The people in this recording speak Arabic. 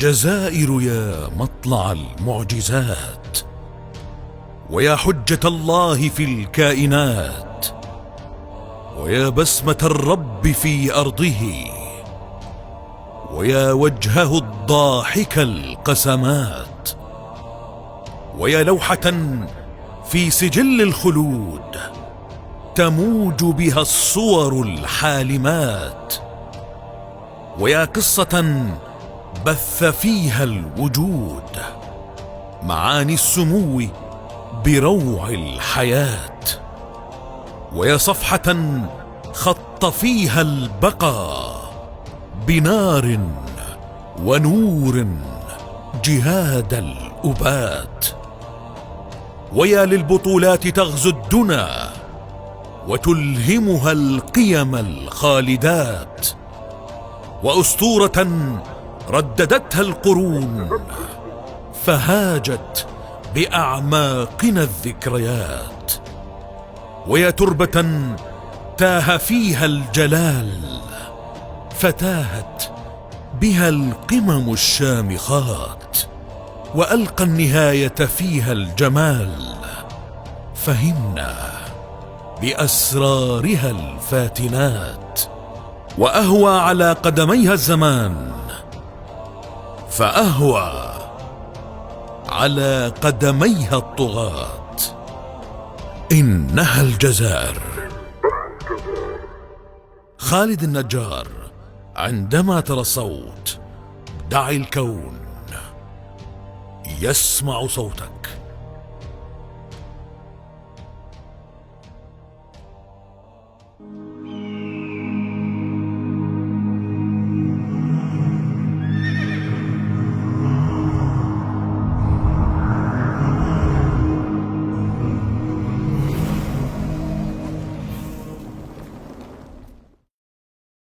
جزائر يا مطلع المعجزات، ويا حجة الله في الكائنات، ويا بسمة الرب في أرضه، ويا وجهه الضاحك القسمات، ويا لوحة في سجل الخلود تموج بها الصور الحالمات، ويا قصة بث فيها الوجود معاني السمو بروع الحياة، ويا صفحة خط فيها البقاء بنار ونور جهاد الأبات، ويا للبطولات تغزو الدنا وتلهمها القيم الخالدات، وأسطورة رددتها القرون فهاجت بأعماقنا الذكريات، ويا تربة تاه فيها الجلال فتاهت بها القمم الشامخات، وألقى النهاية فيها الجمال فهمنا بأسرارها الفاتنات، وأهوى على قدميها الزمان فأهوى على قدميها الطغاة. إنها الجزائر. خالد النجار. عندما ترى صوت دع الكون يسمع صوتك.